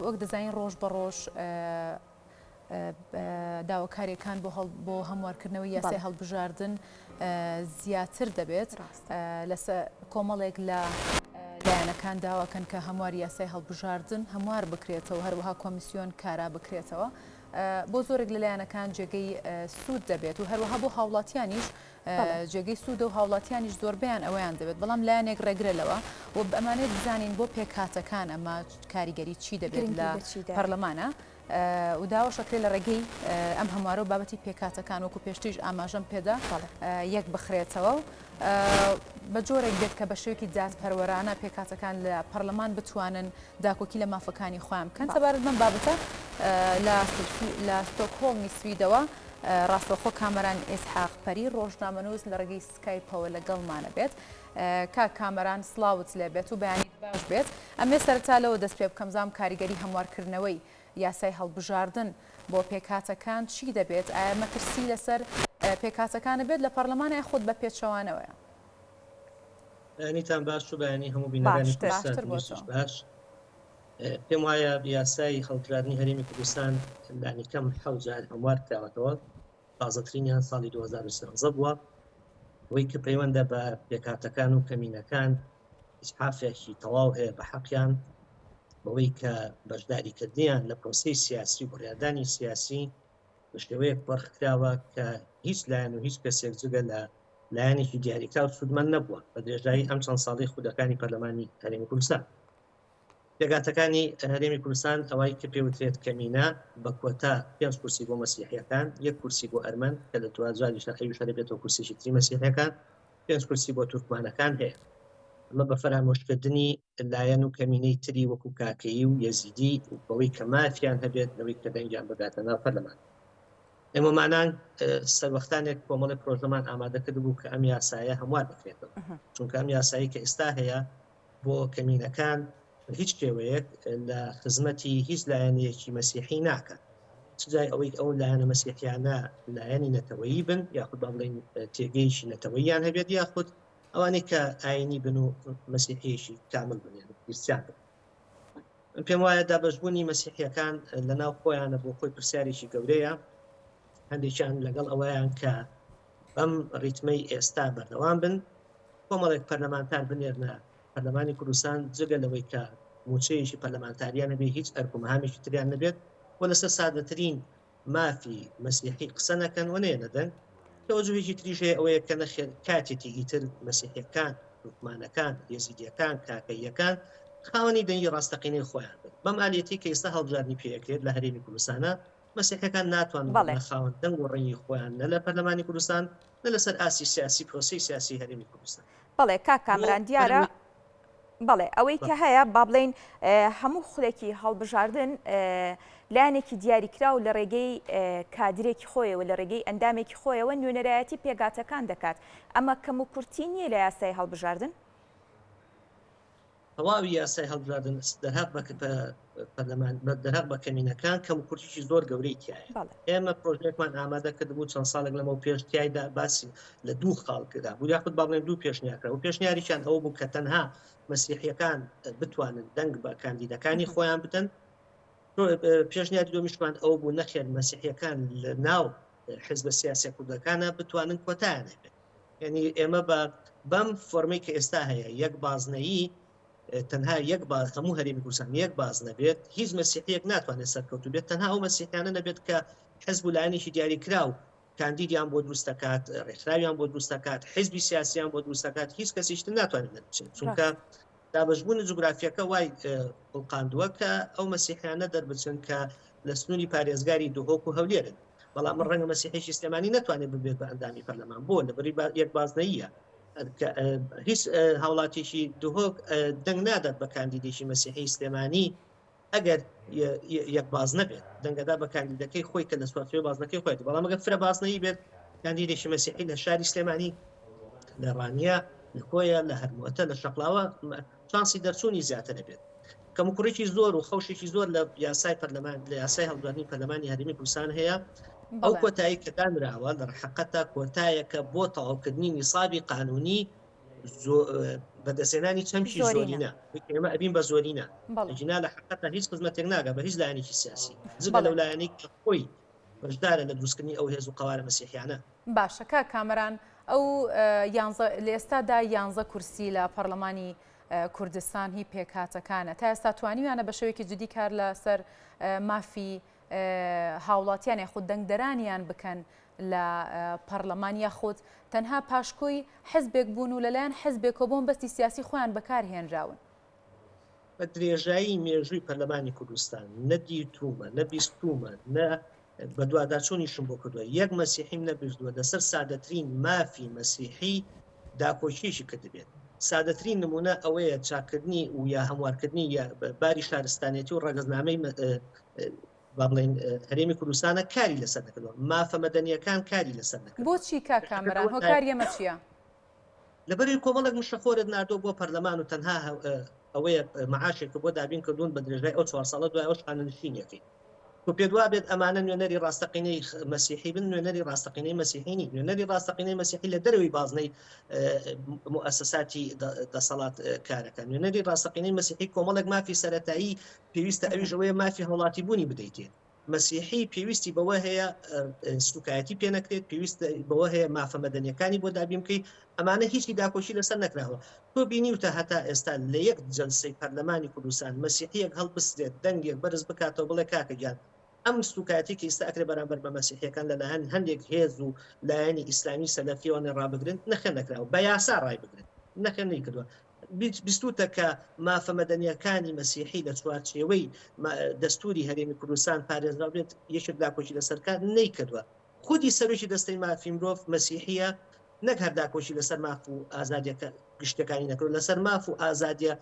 وەک دەزانین ڕۆژ بە ڕۆژ داواکاریەکان بۆ هەموارکردنەوەی یاسای هەڵبژاردن زیاتر دەبێت لەسەر کۆمەڵێک لە لایەنەکان داواکەن کە هەموار یاسای هەڵبژاردن هەموار بکرێتەوە هەروەها کۆمیسیۆن کارا بکرێتەوە بۆ زۆرێک لە لایەنەکان جێگەی سوود دەبێت و هەروەها بۆ هاوڵاتیانیش جێگەی سوود و هاوڵاتیانیش زۆربیان ئەویان دەبێت بەڵام لایەنێک ڕێگرێتەوە و ئەمانێت بزانین بۆ پێکهاتەکان ئەمە کاریگەری چی دەبێت لە پەرلەمانە و داوەشەکرێت لە ڕێگەی ئەم هەموارە و بابەتی پێکهاتەکان وەکو پێشتیش ئاماژەم پێدا یەک بخرێتەوە و بە جۆرێک بێت کە بە شێوەیەکی دادپەروەرانە پێکهاتەکان لە پەرلەمان بتوانن داکۆکی لە مافەکانی خۆیان بکەن سەبارەت بەم بابەتە لە ستۆکهۆڵمی سویدەوە ڕاستەوخۆ کامەران ئێسحاق پەری ڕۆژنامەنووس لە ڕێگەی سکایپەوە لەگەڵمانە بێت کا کامەران سڵاوت لێ بێت و بەیانی باش بێت ئەمێ سەرەتا لەوە دەست پێ بکەم زام کاریگەری هەموارکردنەوەی یاسای هەڵبژاردن بۆ پێکهاتەکان چی دەبێت ئایا مەترسی لەسەر پێکهاتەکانە بێت لە پەرلەمانە خۆت بە پێچەوانەوەیە بەیانیتان باش و بەیانی هەموو بینەرانی باش پێم وایە یاسای هەڵبژاردننی هەرێمی کوردستان لانیکەم حەوجار هەموار کراوەتەوە تازەترینیان ساڵی 2013 بووە ئەوەی کە پەیوەندە بە پێکهاتەکان و کەمینەکان ئیسحافێکی تەواو هەیە بە حەقیان بەوەی کە بەشداریکردنیان لە پرۆسی سیاسی و بڕیاردانی سیاسی بە شێوەیەک وەرخکراوە کە هیچ لایەن و هیچ کەسێک جگە لە لایەنێکی دیاریکرا و سوودمەند نەبووە بە درێژایی ئەم چەند ساڵی خودەکانی پەرلەمانی هەرێمی کوردستان پێکهاتەکانی هەرێمی کوردستان ئەوەی کە پێوترێت کەمینە بە کۆتا 5 کورسی بۆ مەسیحیەکان 1 کورسی بۆ ئەرمەن کە لە دوازاریش ئەویش هەرێبێتەوە کورسیی تری مەسیحیەکان 5 کورسی بۆ تورکمانەکان هەیە ئەمە بە فەرامۆشکردنی لایەن و کەمینەی تری وەکو کاکەیی و یەزیدی و بەوەی کە مافیان هەبێت لەوەی کە دەنگیان بگاتە ناو پەرلەمان ئێمەمانان سەروەختانێک کۆمەڵی پرۆژەمان ئامادەکرد بوو کە ئەم یاسایە هەموار بکرێتەوە چونکە ئەم یاسایی کە ئێستا هەیە بۆ کەمینەکان هیچ شێوەیەک لە خزمەتی هیچ لایەنەیەکی مەسیحی ناکات چجای ئەوەی ئەو لایەنە مەسیحیانە لایەنی نەتەوەیی بن یاخود با بڵێن تێگەیشی نەتەوەییان هەبێت یاخود ئەوانەی کە ئاینی بن و مەسیحیەشی کامل بنیان کریستیان بن پێم وایە دابەشبوونی مەسیحیەکان لەناو خۆیانە بۆ خۆی پرسیارێکی گەورەیە هەندێکیان لەگەڵ ئەوەیان کە بەم ڕیتمەی ئێستا بەردەوام بن کۆمەڵێک پەرلەمانتار بنێرنە پەرلەمانی کوردستان جگە لەوەی کە موچەیەکی پەرلەمانتاریان نەبێت هیچ ئەرکومهامێکی تریان نەبێت و لەسەر سادەترین مافی مەسیحی قسە نەکەن و نێنەدەن تەوەجوهێکی تریش هەیە ئەوەیە کە نەخێر کاتێکی ئیتر مەسیحیەکان تورکمانەکان یەزیدیەکان کاکەیەکان خاوەنی دەنگی ڕاستەقینەی خۆیان بن بەم ئالێتی کە ئێستا هەڵبژاردننی پێکرێت لە هەرێمی کوردستانە مەسیحەکان ناتوانن بە خاوەن دەنگ و ڕێنی خۆیان نە لە پەرلەمانی کوردستان نە لەسەر ئاسی سیاسی پرۆسی سیاسی هەرێمی کوردستان بەڵێ کامران دیارە بەڵێ ئەوەی کە هەیە با بڵێن هەموو خولێکی هەڵبژاردن لایەنێکی دیاریکرا و لە ڕێگەی کادرێکی خۆیەوە لە ڕێگەی ئەندامێکی خۆیەوە نوێنەرایەتی پێگاتەکان دەکات ئەمە کەم و کورتی نییە لە یاسای هەڵبژاردن تەواوی یاسای هەڵبژاردن دەرهەق بە کەمینەکان کەم و کورتیی زۆر گەورەی تایە ئێمە پرۆژێکمان ئامادە کرد بوو چەند ساڵێک لەمە پێش تایدا باسی لە 2 خاڵ کردا بوو یاخود با بڵێن 2 پێشنیارکرا و پێشنیاریشان ئەوە بوو کە تەنها مەسیحیەکان بتوانن دەنگ بە کاندیدەکانی خۆیان بدەن پێشنیاری دومیشمان ئەوە بوو نەخێر مەسیحیەکان لە ناو حزب سیاسی کوردەکانە بتوانن کۆتایان هەبێت یعنی ئێمە بەم فۆرمەی کە ئێستا هەیە یەک بازنەیی تەنها یەک باز هەموو هەرێمی کوردستان یەک باز نەبێت هیچ مەسیحیەک ناتوانێت سەرکەوتو بێت تەنها ئەو مەسیحیانە نەبێت کە حزب و لایەنێکی دیاریکرا و کاندیدیان بۆ دروست دەکات ڕێکخراویان بۆ دروست دەکات حزبی سیاسیان بۆ دروست دەکات هیچ کەسیشتر ناتوانێت بچێت چونکە دابەشبوونی جوگرافیەکە وای قاندووە کە ئەو مەسیحیانە دەربچن کە لە سنووری پارێزگاری دوهۆک و هەولێرن بەڵام ڕەنگە مەسیحیی سلێمانی ناتوانێت ببێت بە ئەندامی پەرلەمان بۆ لەبەری یەک بازنەییە هیچ هاوڵاتیشی دوهۆک دەنگ نادات بە کاندیدێکی مەسیحی سلێمانی ئەگەر یەک باز نەبێت دەنگەدا بە کاندیدەکەی خۆی کە لە سواتوێ بازنەکەی خۆیت بەڵام ئەگەر فرە بازنەیی بێت کاندیدێکی مەسیحی لە شاری سلێمانی لە ڕانیا لە کۆیە لە هەرموەتە لە شەقلاوە چانسی دەرچوونی زیاتر دەبێت کەموکوڕێکی زۆر و خەوشێکی زۆر لە یاسای پەرلەمان لە یاسای هەڵبژاردننی پەرلەمانی هەرێمی کوردستان هەیە ئەو کۆتایی کە دانراوە لە ڕحقەتە کۆتایەکە بۆ تەواوکردنی نیسابی قانونی بەدەستێنانی چەمشی زۆرینە ئێمە ئەبین بە زۆرینە جنا لە حقیقەتە هیچ خزمەتێک ناگە بە هیچ لایەنێکی سیاسی جگە لەو لایەنەی کە خۆی بەشدارە لە دروستکردنی ئەو هێز و قەوارە مەسیحیانە. باشە کامەران ئەو لە ئێستادا 11 کورسی لە پەرلەمانی کوردستان هی پێکهاتەکانە تا ئێستا توانیوانە بە شێوەیەکی جدی کار لەسەر مافی هاوڵاتیان یاخود دەنگدەرانیان بکەن لە پەرلەمان یاخود تەنها پاشکۆی حزبێک بوون و لەلایەن حزبێکەوە بۆن بەستی سیاسی خۆیان بەکارهێنراون. بە درێژایی مێژووی پەرلەمانی کوردستان نەدیتومە نەبیستومە نە بە دوواداچوونیشم بۆ کردووە یەک مەسیحیم نەبیردووە لەسەر سادەترین مافی مەسیحی داکۆچیشی کردبێت. سادەترین نمونە ئەوەیە چاکردنی و یا هەموارکردنی یا باری شارستانێتی و ڕەگەزنامەی با بڵێن هەرێمی کوردستانە کاری لەسەر نەکردووە مافە مەدەنیەکان کاری لەسەر نەکردووە. بۆچی کامەران هۆکاری ئێمە چییە؟ لەبەری کۆمەڵێک مشەخۆرت نردۆ بۆ پەرلەمان و تەنها ئەوەیە معاشێکە بۆ دابین کردوون بە درێژای ئەو 4 ساڵە دوای ئەو شانەنشینەکەی و پێدوا بێت ئەمانە نوێنەری ڕاستەقینەی مەسیحی بن نوێنەری ڕاستەقینەی مەسیحینی نوێنەری ڕاستەقینەی مەسیحی لە دەروی بازنەی مؤسساتی دەسەڵات کارەکە نوێنەری ڕاستەقینەی مەسیحی کۆمەڵێک مافی سەرەتایی پێویستە ئەویژەوەیە مافی هەوڵاتی بوونی بدەیتێ مەسیحی پێویستی بەوە هەیە سوکایەتی پێ نەکرێت پێویستە بەوە هەیە مافە مەدەنیەکانی بۆ دابین بکەی ئەمانە هیچی داکۆشی لەسەر نەکراوە تۆ بینیوتە هەتا ئێستا لە یەک جەلسەی پەرلەمانی کوردستان مەسیحیەک هەڵبسترێت دەنگێک بەرز بکاتەوە بڵێ کاکەگیان ئەم سوکاتی کە ئێستا ئەکرێ بەرامبەر بە مەسیحیەکان لەلایەن هەندێک هێز و لایەنی ئیسلامی سەلەفیەوە ڕابگرن نەخێن نەکراوە بە یاسا ڕای بگرن نەخێن نەیکردووە بیستوتە کە مافە مەدەنیەکانی مەسیحی لە چوارچێوەی دەستوری هەرێمی کوردستان پارێزرا بێت یەکێک داکۆچی لەسەرکار نەیکردووە خودی سەرۆکی دەستەی مافی مرۆڤ مەسیحیە نەک هەرداکۆچی لەسەر ماف و ئازادیەکە گشتەکانی نەکرد لەسەر ماف و ئازادیە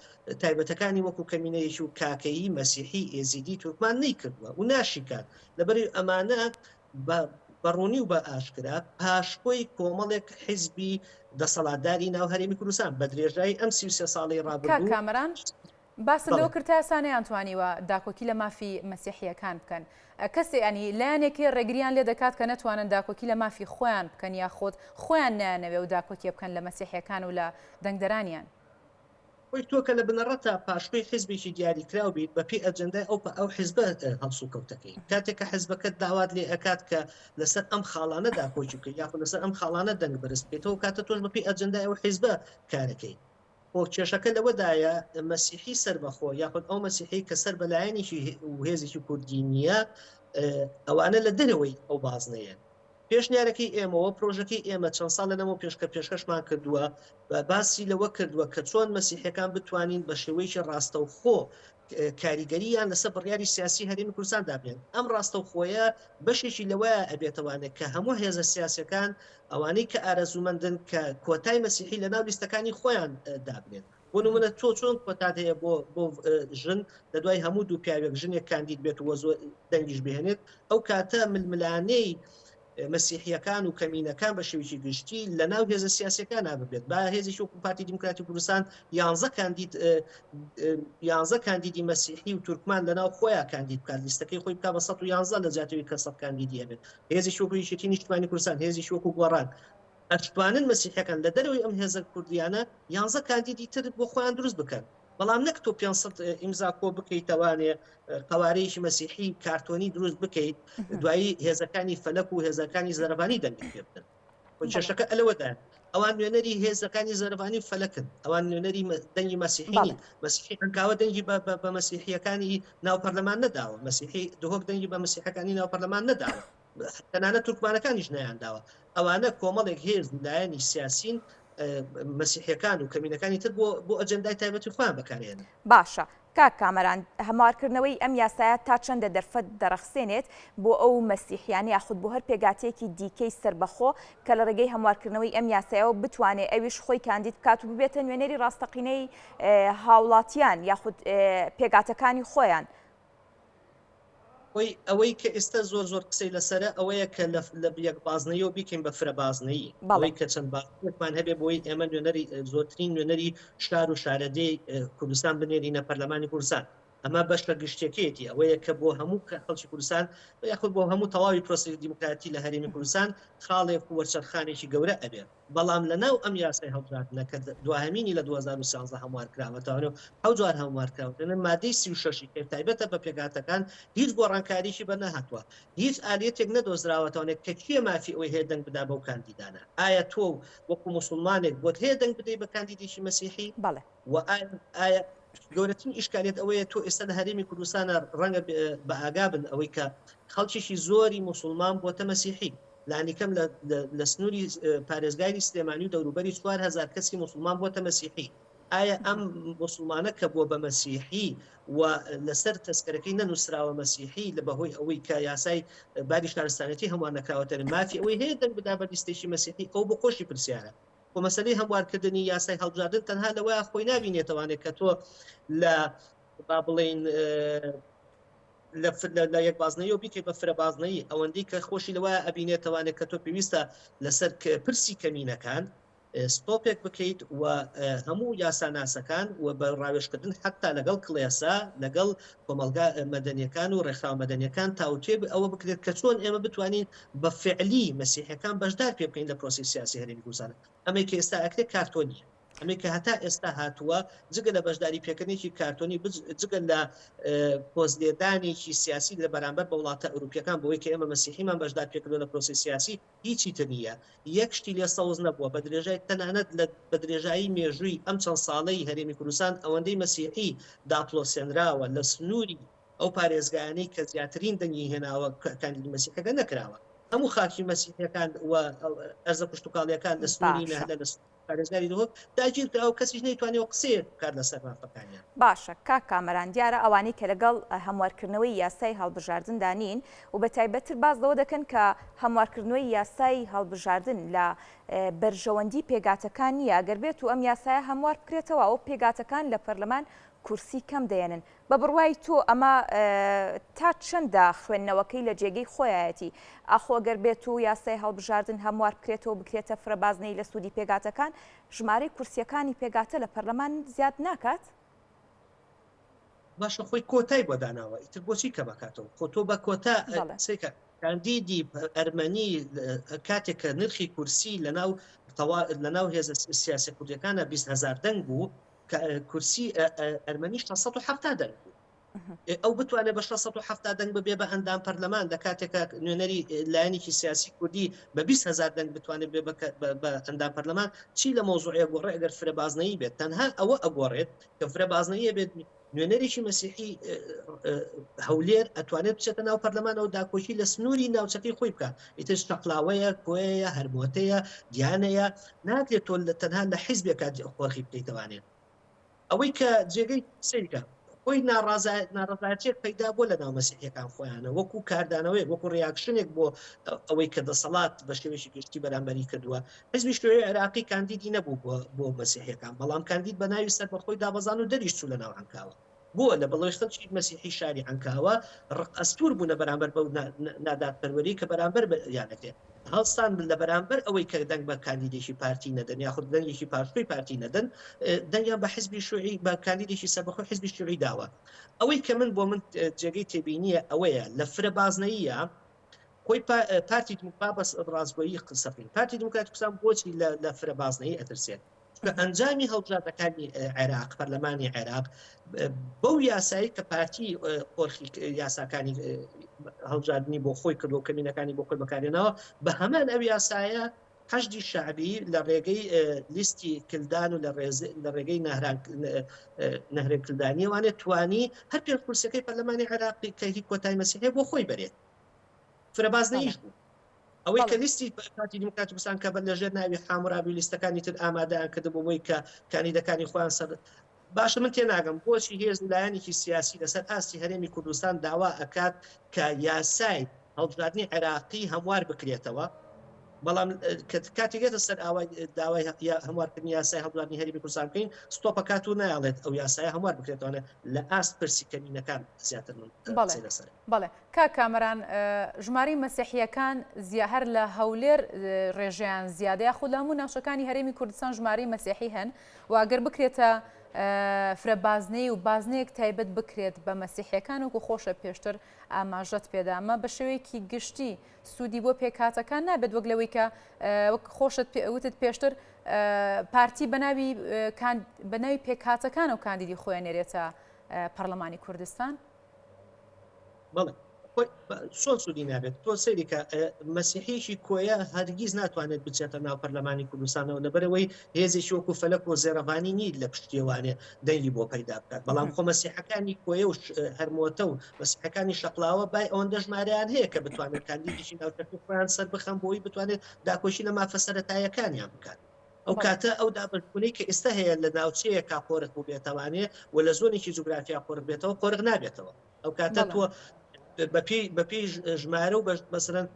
تایبەتەکانی وەکو کەمینەیەکی و کاکەیی مەسیحی ئێزیدی تورکمان نەیکردووە و ناشیکات لەبەری ئەمانە بەڕوونی و بە ئاشکرا پاشکۆی کۆمەڵێک حیزبی دەسەڵاتداری ناو هەرێمی کوردستان بە درێژایی ئەم 33 ساڵی ڕابردوو کامەران باس لەوە کردتاسانەیان توانیوە داکۆکی لە مافی مەسیحیەکان بکەن کەسێ ینی لایەنێکی ڕێگریان لێ دەکات کە نەتوانن داکۆکی لە مافی خۆیان بکەن یا خۆت خۆیان نانەوێ و داکۆکی بکەن لە مەسیحیەکان و لە دەنگدەرانیان وەی تۆ کە لە بنەڕەتە پاشکۆی حیزبێکی دیاریکراو بیت بە پێی ئەجەندای ئەو حیزبە هەڵسو کەوتەکەی کاتێک کە حیزبەکەت داوات لێ ئەکات کە لەسەر ئەم خاڵانە داکۆچی بکەیت یاخود لەسەر ئەم خاڵانە دەنگ بەرز بکەیتەوە کاتە تۆش بە پێی ئەجەندای ئەو حیزبە کارەکەی بۆ کێشەکە لەوەدایە مەسیحی سەربەخۆ یاخود ئەو مەسیحی کە سەر بەلایەنێکی و هێزێکی کوردی نییە ئەوانە لە دەرەوەی ئەو بازنەیە پێشنیارەکەی ئێمەوە پرۆژەکەی ئێمە چەند ساڵ لەنەوە پێشکەشمان کردووە باسی لەوە کردووە کە چۆن مەسیحەکان بتوانین بە شێوەیەکی ڕاستەوخۆ کاریگەریان لەسەر بڕیاری سیاسی هەرێمی کوردستان دابێن ئەم ڕاستەوخۆیە بەشێکی لەوەیە ئەبێتەوانێت کە هەموو هێزە سیاسەکان ئەوانەی کە ئارەزومەندن کە کۆتای مەسیحی لە ناو لیستەکانی خۆیان دابنێت بۆ نمونە تۆ چۆن کۆتات هەیە بۆ ژن لە دوای هەموو دوو پیاوێک ژنێک کاندید بێت و زۆر دەنگیش بهێنێت ئەو کاتە ململانەی مەسیحیەکان و کەمینەکان بە شێوەیەکی گشتی لە ناو هێزە سیاسەکان نابێت با هێزی وەکو پارتی دیموکراتی کوردستان 11 کاندیدی مەسیحی و تورکمان لەناو خۆیان کاندید بکات لیستەکەی خۆی بکات بە 111 لە جاتەوەی کە 100 کاندیدی هەبێت هێزی وەکو یەکێتی نیشتیمانی کوردستان هێزی وەکو گۆڕان ئەتوانن مەسیحیەکان لە دەرەوەی ئەم هێزە کوردیانە 11 کاندیدی تر بۆ خۆیان دروست بکەن بەڵام نەک تۆ 500 ئیمزا کۆ بکەیت توانێ قوارەیەکی مەسیحی کارتۆنی دروست بکەیت دوایی هێزەکانی فەلەک و هێزەکانی زەرەبانی دەنگی پێ بدەن کێشەکە ئەلەوەدا ئەوان نوێنەری هێزەکانی زەرەبانی فەلەکن ئەوان نوێنەری دەنگی مەسیحی مەسیحی هەنگاوە دەنگی بە مەسیحیەکانی ناو پەرلەمان نەداوە مەسیحی دهۆک دەنگی بە مەسیحەکانی ناو پەرلەمان نەداوە تەنانەت تورکمانەکانیش نەیانداوە ئەوانە کۆمەڵێک هێز لایەنی سیاسین مەسیحیەکان و کەمینەکانی تر بۆ ئەجەندای تایبەتی خۆیان بەکارهێنن باشە کامەران هەموارکردنەوەی ئەم یاسایە تا چەندە دەرفەت دەرەخسێنێت بۆ ئەو مەسیحیانی یاخود بۆ هەر پێگاتەیەکی دیکەی سەربەخۆ کە لە ڕێگەی هەموارکردنەوەی ئەم یاسایەوە بتوانێت ئەویش خۆی کاندید بکات و ببێتە نوێنەری ڕاستەقینەی هاوڵاتیان یاخود پێگاتەکانی خۆیان ئەوەی کە ئێستا زۆر قسەی لەسرە ئەوەیە کە لە یەک بازنەیەوە بیکەین بە فرە بازنەیی ئەوەی کە چەند بازمان هەبێ بۆی ئێمە نوێنەری زۆرترین نوێنەری شار و شارەدەی کوردستان بنێرینە پەرلەمانی کوردستان ئەمە بەشە گشتێکێتی ئەوەیە کە بۆ هەموو خەڵکی کوردستان یاخود بۆ هەموو تەواوی پرۆسی دیموکراتی لە هەرێمی کوردستان خاڵێک و وەرچەرخانێکی گەورە ئەبێت بەڵام لەناو ئەم یاسای هەڵبژاردنە کە دوایەمینی لە 2016 هەموار کراوەتەوە ئەو جوار هەموار کراوەتە مادەی 36 تایبەتە بە پێگاتەکان هیچ گۆڕانکاریشی بە نەهاتووە هیچ ئالێتێک نەدۆزراوەتەوەنێت کە کێ مافی ئەوی هەیە دەنگ بدا بەو کاندیدانە ئایا تۆ وەکو مسلمانێک بۆت هەیە دەنگ بدەی بە کاندیدێکی مەسیحی و ئایا گەورەترین ئیشکالیت ئەوەیە تۆ ئێستا لە هەرێمی کوردستانە ڕەنگە بە ئاگا بن ئەوەی کە خەڵکیشی زۆری مسلمان بۆتە مەسیحی لانیکەم لە سنووری پارێزگای سلێمانی و دەوروبەری 4000 کەسی مسلمان بۆتە مەسیحی ئایا ئەم مسلمانە کە بۆ بە مەسیحی و لەسەر تەسکەرەکەی نەنووسراوە مەسیحی لە بەهۆی ئەوەی کە یاسای باری شارستانەتی هەمووان نەکراوەتەر مافی ئەوەی هەیە دەنگ بدا بە لیستێکی مەسیحی ئەو بۆ خۆشی پرسیارە بۆ مەسەلەی هەموارکردنی یاسای هەڵبژاردن تەنها لەوەیە خۆی نابینێتەوانێت کە تۆ لە با بڵێن لە یەک بازنەیە و بیکەی بە فرەبازنەی ئەوەندەی کە خۆشی لەوە ئەبینێتەوانێت کە تۆ پێویستە لەسەر پرسی کەمینەکان ستۆپێک بکەیت و هەموو یاساناسەکان و بە ڕاوێشکردن حتا لەگەڵ کڵێسا لەگەڵ کۆمەلگا مەدەنیەکان و ڕێکخراو مەدەنیەکان تاوتێ ئەوە بکرێت کە چۆن ئێمە بتوانین بە فعلی مەسیحەکان بەشدار پێ بکەین لە پرۆسی سیاسی هەرێمی کوردستان ئەمەی کە ئێستا ئەکرێت کارتۆنیە ئەمەی کە هەتا ئێستا هاتووە جگە لە بەشداری پێکردنێکی کارتۆنی جگە لە پۆزلێدانێکی سیاسی لە بەرامبەر بە وڵاتە ئەوروپیەکان بۆی کە ئێمە مەسیحیمان بەشدار پێکردو لە پرۆسی سیاسی هیچی تر نییە یەک شتی لێ سەوز نەبووە بە درێژای تەنانەت لە بە درێژایی مێژووی ئەم چەند ساڵەی هەرێمی کوردستان ئەوەندەی مەسیحی داپلۆسێنراوە لە سنووری ئەو پارێزگانەی کە زیاترین دەنگی هێناوە کاندید مەسیحەکە نەکراوە هەموو خاکی مەسیحەکان و ئەرزە پشتوکاڵیەکان لە سنووری نەهەلە لە پارێزگاری دۆ داگیر کرا و کەسیش نەیتوانێت قسەیە بکات لەسەر مافەکانیان باشە کاک کامەران دیارە ئەوانەی کە لەگەڵ هەموارکردنەوەی یاسای هەڵبژاردندا نین و بە تایبەتتر باز لەوە دەکەن کە هەموارکردنەوەی یاسای هەڵبژاردن لە بەرژەوەندی پێگاتەکان نیە ئەگەر بێت و ئەم یاسایە هەموار بکرێتەوە ئەو پێگاتەکان لە پەرلەمان کورسی کەم دێنن بە بڕوای تۆ ئەمە تا چەندە خوێندنەوەکەی لە جێگەی خۆیەتی ئاخۆگەر بێت و یاسای هەڵبژاردن هەموار بکرێتەوە بکرێتە فرەبازنەی لە سوودی پێگاتەکان ژمارەی کورسیەکانی پێگاتە لە پەرلەمان زیاد ناکات باشە خۆی کۆتای بۆ داناوە ئیتر بۆچی کە بکاتەوە خۆ تۆ بە کۆتا سێکە کاندیدی ئەرمەنی کاتێک کە نرخی کورسی لەناو هێزە سیاسی کوردیەکانە 200,000 دەنگ بوو کورسی ئەرمەنی 670 دەنگ بوو ئەو بتوانێت بە 670 دەنگ ببێ بە ئەندام پەرلەمان لە کاتێکە نوێنەری لایەنێکی سیاسی کوردی بە 20,000 دەنگ بتوانێت بێ بە ئەندام پەرلەمان چی لە مۆزوعەیە گۆڕێ ئەگەر فرەبازنەیی بێت تەنها ئەوە ئەگۆڕێت کە فرەبازنەیە بێت نوێنەرێکی مەسیحی هەولێر ئەتوانێت بچێتە ناو پەرلەمان ئەو داکۆشی لە سنووری ناوچەکەی خۆی بکات ئیتر شتەقلاوەیە کۆیە هەرمۆتەیە دیانەیە ناکرێت تۆ تەنها لە حیزبێکە خۆڕخی بکەیتەوانێت ئەوەی کە جێگەی سیرکە خۆی ناڕەزایەتێک پەیدا بۆ لە ناو مەسیحیەکان خۆیانە وەکو کاردانەوەی وەکو ڕیاکشنێک بۆ ئەوەی کە دەسەڵات بە شێوێکی گشتی بەرامبەری کردووە حیزبی شوێنی عێراقی کاندیدی نەبوو بۆ مەسیحیەکان بەڵام کاندید بە ناوی سەر بەخۆی دابەزان و دەریش چوو لە ناو عنکاوە بۆ لە بەڵێ خەڵکی مەسیحی شاری عنکاوە ئەستور بوونە بەرامبەر بەو نادادپەروەری کە بەرامبەر یانەکرێت هەڵستان لە بەرامبەر ئەوەی کە دەنگ بە کاندیدێکی پارتی نەدەن یاخود دەنگێکی پاشتوی پارتی نەدەن دەنگیان بە حیزبی شوعی بە کاندیدێکی سەربەخۆی حیزبی شوعی داوە ئەوەی کە من بۆ من جێگەی تێبینیە ئەوەیە لە فرەبازنەیە خۆی پارتی بابەس ڕازگۆیی قسەکەین پارتی دموکراتی کوردستان بۆچی لە فرەبازنەیە ئەترسێت ئەنجامی هەڵبژاردنەکانی عێراق پەرلەمانی عێراق بەو یاسایی کە پارتی قۆرخی یاساکانی هەڵبژاردننی بۆ خۆی کردو و کەمینەکانی بۆ خۆی بەکارێنەوە بە هەمان ئەو یاسایە حەشدی شعبی لە ڕێگەی لیستی کلدان و لە ڕێگەی نەهرێن کلدانی وانێت توانی هەر پێ کورسەکەی پەرلەمانی عێراقی کە هی کۆتای مەسیحی بۆ خۆی بەرێت فرەبازنەیش بوو ئەوەی کە لیستی پارتی دیموکراتی کوردستان کە بە لەژێر ناوی حامورابی لیستەکانی تر ئامادەیان کرد بۆی کە کاندیدەکانی خۆیان سەر باشە من تێناگەم بۆچی هێز لایەنێکی سیاسی لەسەر ئاستی هەرێمی کوردستان داوا ئەکات کە یاسای هەڵبژاردننی عێراقی هەموار بکرێتەوە بەڵام کاتێکێتە سەر داوای هەموارکردنی یاسای هەڵبژاردننی هەرێمی کوردستان بکەین ستۆپەکات و نایڵێت ئەو یاسایە هەموار بکرێتەوە لە ئاست پرسی کەمینەکان زیاتر لەسەر بەڵێ کا کامەران ژماری مەسیحیەکان هەر لە هەولێر ڕێژیان زیادەیە خۆ لە هەموو ناوچەکانی هەرێمی کوردستان ژماری مەسیحی هەن و ئەگەر بکرێتە فرەبازنەی و بازنەیەک تایبەت بکرێت بە مەسیحیەکان وکو خۆشە پێشتر ئاماژەت پێدامە بە شێوەیەکی گشتی سوودی بۆ پێکاتەکان نابێت وەک لەوەی کە وەک خۆشت وتت پێشتر پارتی بە ناوی پێکاتەکان و کاندیدی خۆیان نێرێتە پەرلەمانی کوردستان؟ بەڵێ چۆن سوودی نابێت تۆ سەیریکە مەسیحیشی کۆیە هەرگیز ناتوانێت بچێتە ناو پەرلەمانی کوردستانەوە لەبەرەوەی هێزێکی وەکو فەلەک و زێڕەوانی نیت لە پشتیوانێ دەنگی بۆ پەیدا بکات بەڵام خۆ مەسیحەکانی کۆیە و هەرمۆتە و مەسیحەکانی شەقلاوە بای ئەوەندە ژمارەیان هەیە کە بتوانێت کاندیدێکی ناوچەکەی خۆیان سەر بخەن بۆی بتوانێت داکۆشی لە مافە سەرەتاییەکانیان بکات. ئەو کاتە ئەو دابرکونەی کە ئێستا هەیە لە ناوچەیە کا قۆرق بوو بێتەوانێ و لە زۆنێکی جوگرافیا قۆرق بێتەوە قۆرق نابێتەوە. ئەو کاتە تۆ بەپی ژمارە و مەسەرەن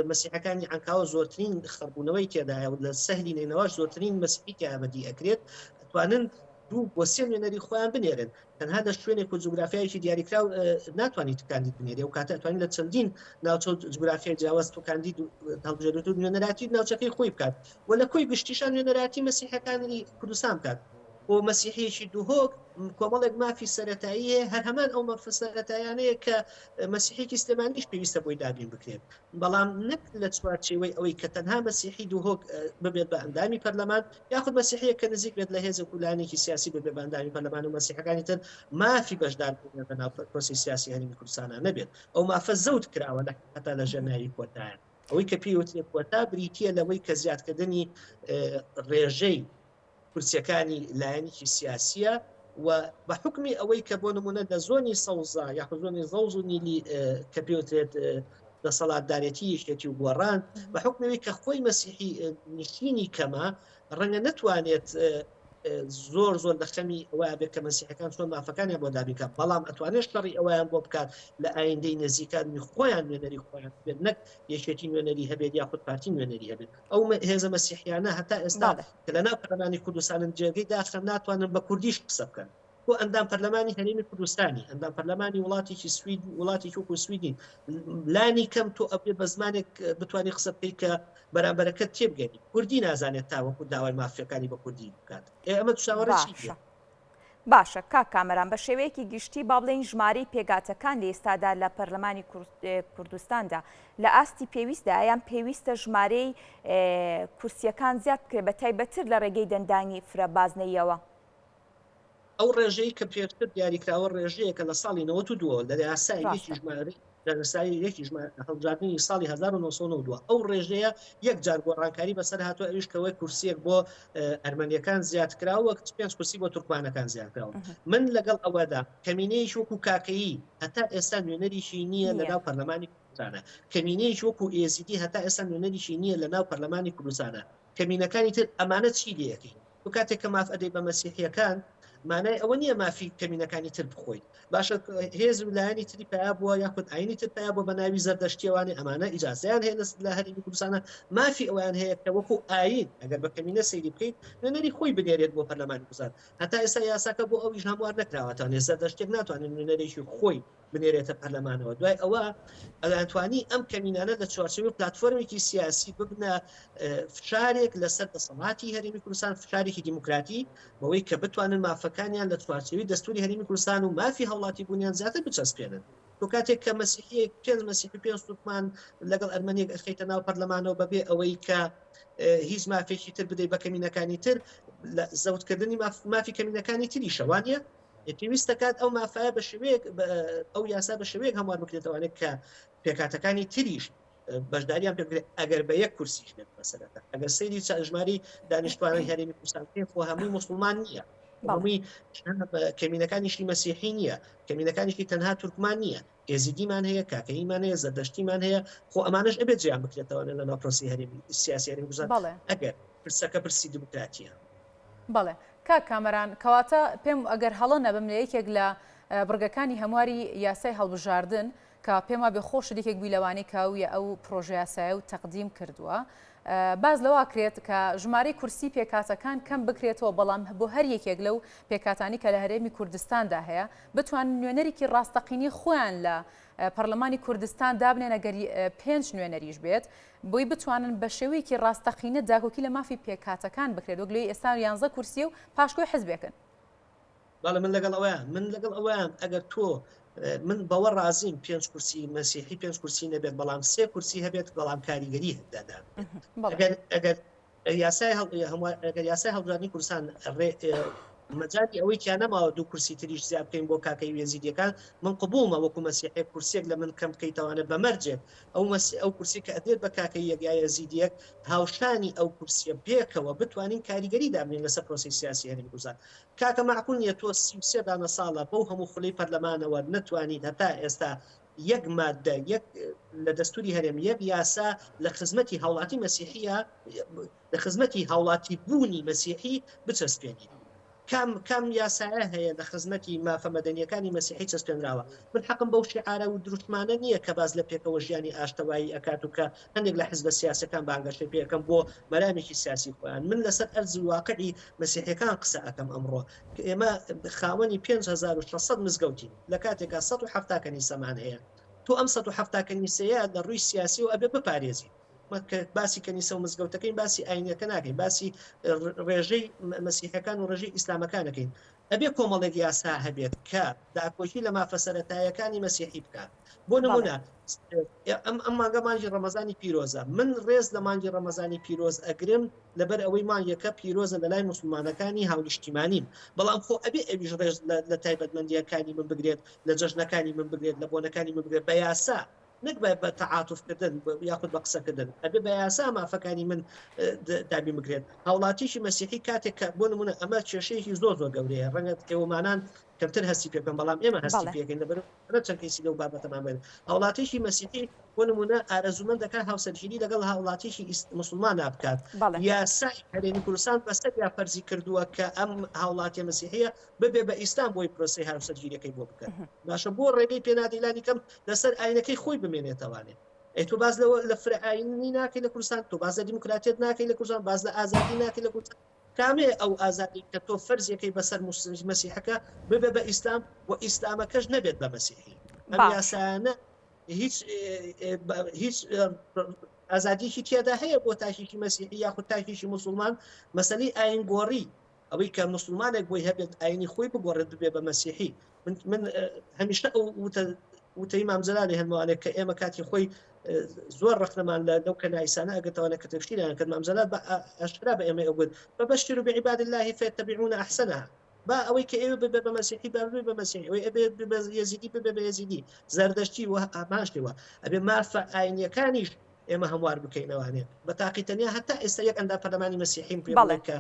مەسیحەکانی عەنکاوە زۆرترین خەڵبوونەوەی تێدایە و لە سەهلی نینەوەش زۆرترین مەسیحی کە ئەبەدی ئەکرێت ئەتوانن دوو بۆ سێ نوێنەری خۆیان بنێرن تەنها لە شوێنێک و جوگرافیایکی دیاریکراو ناتوانیت کاندید بنێری و کاتە ئەتوانین لە چەندین ناوچە جوگرافیای جیاواز و کاندید هەڵبژێردوت و نوێنەراتی ناوچەکەی خۆی بکات و لە کۆی گشتیشان نوێنەراتی مەسیحەکانی کوردستان بکات و مەسیحیەکی دووهۆک کۆمەڵێک مافی سەرەتاییە هەر هەمان ئەو مەفە سەرەتایانەیە کە مەسیحێکی سلێمانیش پێویستە بۆی دابین بکرێت بەڵام نەک لە چوارچێوەی ئەوەی کە تەنها مەسیحی دووهۆک ببێت بە ئەندامی پەرلەمان یاخود مەسیحەیە کە نزیک بێت لە هێزە کولانێکی سیاسی ببێت بە ئەندامی پەرلەمان و مەسیحەکانی تر مافی بەشدار بوون بە ناو پرۆسی سیاسی هەرێمی کوردستانە نەبێت ئەو مافە زەوت کراوە لە هەتا لە ژەرناوی کۆتایە ئەوەی کە پێوترێت کۆتا بریتیە لەوەی کە زیادکردنی ڕێژەی کورسیەکانی لایەنێکی سیاسیە و بە حکمی ئەوەی کە بۆ نمونە لە زۆنی سەوزا یاخود زۆنی زەوز و نیلی کە پێوترێت دەسەڵاتدارێتی یەکێتی و گۆڕان بە حکمەوەی کە خۆی مەسیحی نشینی کەمە ڕەنگە نەتوانێت زۆر لە خەمی ئەوە بێت کە مەسیحەکان چۆن مافەکانیان بۆ دابیکات بەڵام ئەتوانێت شەڕی ئەویان بۆ بکات لە ئایندەی نزیکانی خۆیان نوێنەری خۆیان بێت نەک یەکێتی نوێنەری هەبێت یاخود پارتی نوێنەری هەبێت ئەو هێزە مەسیحیانە هەتا ئێستا کە لە ناو پەرلەمانی کوردستانن جێگەی داخەن ناتوانن بە کوردیش قسە بکەن بۆ ئەندام پەرلەمانی هەرێمی کوردستانی ئەندام پەرلەمانی وڵاتێکی سوید وڵاتی وەکو سویدین لانی کەم تۆ ئەبێ بە زمانێک بتوانانی قسە بکەیت کە بەرامبەرەکەت تێبگەنی کوردی نازانێت تاوەکو داوای مافیەکانی بە کوردی بکات ئەمە تووشاوەڕێکی باشە کا کامەران بە شێوەیەکی گشتی با بڵێن ژمارەی پێگاتەکان لە ئێستادا لە پەرلەمانی کوردستاندا لە ئاستی پێویستدا یان پێویستە ژمارەی کورسیەکان زیاد بکرێت بە تایبەتر لە ڕێگەی دەنگدانی فرەبازنەیەوە ئەو ڕێژەی کە پێشتر دیاریکراوە ڕێژەیە کە لە ساڵی 92 لە یاسایەکی ژمارەی لەسایەکی هەڵبژاردننی ساڵی 1992 ئەو ڕێژەیە یەک جار گۆڕانکاری بەسەر هاتووە ئەویشکەوەی کورسیەک بۆ ئەرمەنیەکان زیادکراوە 5 کورسی بۆ تورکمانەکان زیادکراوە من لەگەڵ ئەوەدا کەمینەیەش وەکو کاکەیی هەتا ئێستا نوێنەریشی نییە لە ناو پەرلەمانی کوردستانە کەمینەیەش وەکو ئێزیدی هەتا ئێستا نوێنەریشی نییە لە ناو پەرلەمانی کوردستانە کەمینەکانی تر ئەمانە چی لەکەی و کاتێک کە ماف ئەدەی بە مەسیحیەکان مانای ئەوە نییە مافی کەمینەکانی تر بخۆیت باشە هێز ویلایەنی تری پیا بووە یاخود ئاینی تر پیا بۆ بە ناوی زەردەشتیوانی ئەمانە ئیجازەیان هەیە لە هەرێمی کوردستانە مافی ئەویان هەیە کە وەکو ئاین ئەگەر بە کەمینە سەیری بکەیت نوێنەری خۆی بنێرێت بۆ پەرلەمانی کوردستان هەتا ئێستا یاساکە بۆ ئەویش هەموار نەکراوەتەوە زەردەشتێک ناتوانێت نوێنەرێکی خۆی بنێرێتە پەرلەمانەوە دوای ئەوە ئەلانتوانی ئەم کەمینانە لە چوارچێوەی پلاتفۆرمێکی سیاسی ببنە فشارێک لەسەر دەسەڵاتی هەرێمی کوردستان فشارێکی دیموکراتی بەوەی کە بتوانن مافەکانیان لە چوارچێوەی دەستوری هەرێمی کوردستان و مافی هەوڵاتی بوونیان زیاتر بچەسپێنن تۆ کاتێک کە مەسیحی پێنج تورکمان لەگەڵ ئەرمەنیەک ئەخەیتە ناو پەرلەمانەوە بەبێ ئەوەی کە هیچ مافێکی تر بدەیت بە کەمینەکانی تر زەوتکردنی مافی کەمینەکانی تری شەوانە پێویست دەکات ئەو مافایە بە شوەیەک ئەو یاسا بە شوەیەک هەموار بکرێتەوەوانێت کە پێکاتەکانی تریش بەشداریان پێ ئەگەر بە یەک کورسیش بێت بەسەرەتا ئەگەر سەیری ژماری دانیشتوانەی هەرێمی کوردستان پێ خۆ هەمووی موسڵمان نییە هەمووی کەمینەکانیشی مەسیحی نییە کەمینەکانیشی تەنها تورکمان نییە ئێزیدیمان هەیە کاکەیمان هەیە زەردەشتیمان هەیە خۆ ئەمانش ئەبێت جیان بکرێتەوە لە ناو پرۆسی هەرێمی سیاسی هەرێمی کوردستان ئەگەر پرسەکە پرسی دیموکراتیە بەڵێ کاک کامەران کەواتە پێم ئەگەر هەڵە نەبم لە یەکێک لە بڕگەکانی هەمواری یاسای هەڵبژاردن کە پێما بێ خۆشتێک بیلەوانی کاویە ئەو پرۆژه یاسایە و تەقدیم کردووە باز لەواکرێت کە ژمارەی کورسی پێکاتەکان کەم بکرێتەوە بەڵام بۆ هەر یەکێک لەو پێکاتانی کە لە هەرێمی کوردستاندا هەیە بتوانن نوێنەرێکی ڕاستەقینی خۆیان لە پەرلەمانی کوردستان دابنێن ئەگەر 5 نوێنەریش بێت بۆی بتوانن بە شێوەیەکی ڕاستەقینە داکۆکی لە مافی پێکاتەکان بکرێت وەک لێی ئێستا 11 کورسی و پاشکۆی حزبێکن. بەڵێ من لەگەڵ ئەوەیان ئەگەر تۆ من بەوە ڕازیم 5 کورسی مەسیحی 5 کورسی نەبێت بەڵام 3 کورسی هەبێت بەڵام کاریگەری هەدادا ئەگەر یاسای هەڵبژاردننی کوردستان مەجای ئەوەی کیانەماوە 2 کورسی تریش زیاد بکەین بۆ کاکەی وێزیدیەکان من قبولمە وەکو مەسیحی کورسێک لە من کەم بکەیتەوانە بەمەرجێت ئەو کورسی کە ئەدێت بە کاکەی یەکیایە زیدیەک هاوشانی ئەو کورسیە بێکەوە بتوانین کاریگەری دابنین لەسەر پرۆسی سیاسی هەرێمی کوردستان کاکە معقول نیە تۆ 33 دانە ساڵە بەو هەموو خولەی پەرلەمانەوە نەتوانیت هەتا ئێستا یەک مادە یەک لە دەستوری هەرێم یەک یاسا لە خزمەتی هاوڵاتی مەسیحیە لە خزمەتی هاوڵاتی بوونی مەسیحی بچەسپێنی کام یاسایە هەیە لە خزمەتی مافە مەدەنیەکانی مەسیحی چەسپێنراوە من حەقم بەو شیعارە و دروستمانە نییە کە باز لە پێکەوە ژیانی ئاشتەوایی ئەکات و کە هەندێک لە حزبە سیاسەکان بانگەشەی پێەکەم بۆ مەرامێکی سیاسی خۆیان من لەسەر ئەرزی واقعی مەسیحیەکان قسە ئەەکەم ئەمڕۆ ئێمە خاوەنی 5600 مزگەوتین لە کاتێکا 170 کەنیسەمان هەیە تۆ ئەم 170 کەنیسەیە لە ڕووی سیاسی و ئەبێ بپارێزی باسی کەنیسە و مزگەوتەکەین باسی ئاینەکە ناکەین باسی ڕێژەی مەسیحەکان و ڕێژەی ئیسلامەکانەکەین ئەبێ کۆمەڵێک یاسا هەبێت کە داکۆکی لە مافە سەرەتایەکانی مەسیحی بکات بۆ نمونە ئەم مانگە مانگی ڕەمەزانی پیرۆزە من ڕێز لە مانگی ڕەمەزانی پیرۆز ئەگرم لەبەر ئەوەی مانگەکە پیرۆزە لە لای مسلمانەکانی هاونیشتیمانیم بەڵام خۆ ئەبێ ئەویش ڕێز لە تایبەتمەندیەکانی من بگرێت لە جەژنەکانی من بگرێت لە بۆنەکانی من بگرێت بە یاسا نەک بە تەعاتوفکردن یاخود بە قسەکردن ئەبێ بە یاسا مافەکانی من دابی بگرێت هاوڵاتیشی مەسیحی کاتێک کە بۆ نمونە ئەمە کێشەیەکی زۆر گەورەیە ڕەنگە ئێوەمانان کەمتر هەستی پێکەن بەڵام ئێمە هەستی پێکەین لەبەر چەند کەیسی لەو بابەتەمان بێت هاوڵاتیشی مەسیحی بۆ نمونە ئارەزومەند دەکات هاوسەرگیری لەگەڵ هاوڵاتیشی مسلمان بکات یاسای هەرێمی کوردستان بەسەر یا فەرزی کردووە کە ئەم هاوڵاتی مەسیحیە ببێ بە ئیسلام بۆی پرۆسی هاوسەرگیریەکەی بۆ بکات باشە بۆ ڕێگەی پێنادیلانی کەم لەسەر ئاینەکەی خۆی بمێنێتەوانێت تۆ باز لە فرعینی ناکەی لە کوردستان تۆ باز لە دیموکراتیت ناکەی لە کوردستان باز لە ئازادی ناکەی لە کوردستان کامێ ئەو ئازادی کە تۆ فەرزیەکەی بەسەر مەسیحەکە ببێ بە ئیسلام و ئیسلامەکەش نەبێت بە مەسیحی ئەم یاسانە هیچ ئازادیکی تێدا هەیە بۆ تاکیکی مەسیحی یاخود تاکیشی مسلمان مەسەلەی ئاین گۆڕی ئەوەی کە مسلمانێک بۆی هەبێت ئاینی خۆی بگۆڕێت ببێ بە مەسیحی من هەمیشە وتەی مامزەلانی هەمووانێک کە ئێمە کاتی خۆی زۆر ڕخنەمان لەو کەنایسانە ئەگەتەوەنە کە تەفسیریان کرد مامزەلات بە ئەشرا بە ئێمە ئەوگوت فبەشروا بعباد الله فيتبعون أحسنها با ئەوەی کە ئێوە ببێ بە مەسیحی بابێ بە مەسیحی ئەوەی ئەبێ بە یەزیدی ببێ بە یەزیدی زەردەشتی و ئاماشتەوە ئەبێ مافە ئاینیەکانیش ئێمە هەموار بکەینەوانێ بە تاقیتەنیا هەتا ئێستا یەک ئەندا پەرلەمانی مەسیحیم پێ بڵێکە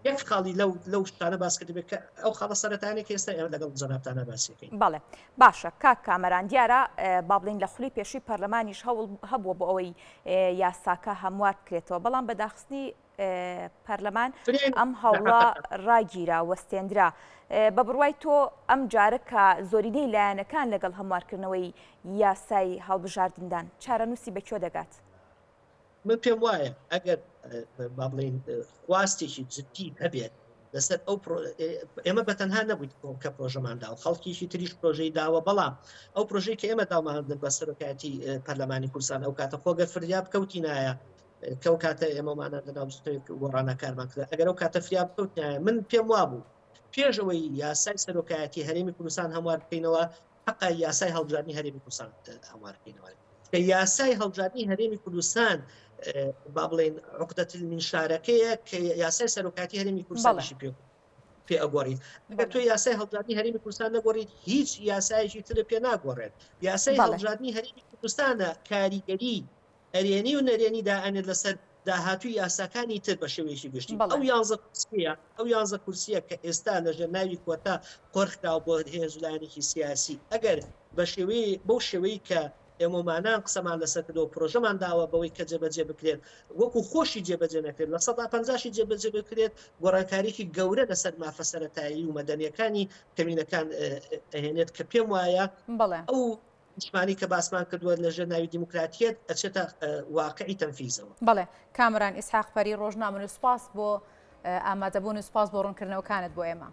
یەک خاڵی لەو شتانە باس کرد بێت کە ئەو خاڵە سەرەتانی کە ئێستا ئێمە لەگەڵ جەنابتانە باسیەکەین. بەڵێ باشە کاک کامەران دیارە با بڵین لە خولی پێشووی پەرلەمانیش هەبووە بۆ ئەوەی یاساکە هەموار بکرێتەوە بەڵام بەداخستنی پەرلەمان ئەم هەوڵە ڕاگیرا وەستێنرا بە بڕوای تۆ ئەم جارە کە زۆرینەی لایەنەکان لەگەڵ هەموارکردنەوەی یاسای هەڵبژاردندان چارەنووسی بەکوێ دەگات؟ من پێم وایە ئەگەر با بڵین خواستێکی جدی هەبێت لەسەر ئەو ئێمە بەتەنها نەبوویت کە پرۆژەماندا و خەڵکیشی تریش پرۆژەی داوە بەڵام ئەو پرۆژەی کە ئێمە داواماندن بە سەرۆکاتی پەرلەمانی کوردستان ئەو کاتە خۆگە فریاب کەوتینایە کە ئەو کاتە ئێمەمانە لەناوستۆی گۆڕانەکارمان کرد ئەگەر ئەو کاتە فریاب کەوتنایە من پێم وابوو پێشەوەی یاسای سەرۆکایەتی هەرێمی کوردستان هەموار بکەینەوە حەقا یاسای هەڵبژاردننی هەرێمی کوردستان هەموار بکەینەوە کە یاسای هەڵبژاردننی هەرێمی کوردستان با بڵێن عقدەت المنشارەکەیە کە یاسای سەرۆکاتی هەرێمی کوردستانیشی پێ ئەگۆڕیت ئەگەر تۆ یاسای هەڵبژاردننی هەرێمی کوردستان نەگۆڕیت هیچ یاسایەکی تر پێ ناگۆڕێت یاسای هەڵبژاردننی هەرێمی کوردستانە کاریگەری ئەرێنی و نەرێنی دائەنێت لەسەر داهاتوی یاساکانی تر بە شێوەیەکی گشتی ئەو 11 کورسیە کە ئێستا لەژێر ناوی کۆتا قۆرخراوە بۆ هێزولایەکی سیاسی ئەگەر بە شێوەیە بەو شێوەیە کە ئێمەمانان قسەمان لەسەر کردەوە پرۆژەمان داوە بەوەی کە جێبەجێ بکرێت وەکو خۆشی جێبەجێ نەکرێت لە 150 جێبەجێ بکرێت گۆڕانکاریی گەورە لەسەر مافە سەرەتایی و مەدەنیەکانی کەمینەکان ئەهێنێت کە پێم وایە نیشتمانی کە باسمان کردووە لەژێر ناوی دیموکراتیەت ئەچێتە واقعی تەنفیزەوە. بەڵێ کامران ئیسحاق پەری ڕۆژنامە و سوپاس بۆ ئامادەبوون و سوپاس بۆ ڕوونکردنەوەکانت بۆ ئێمە.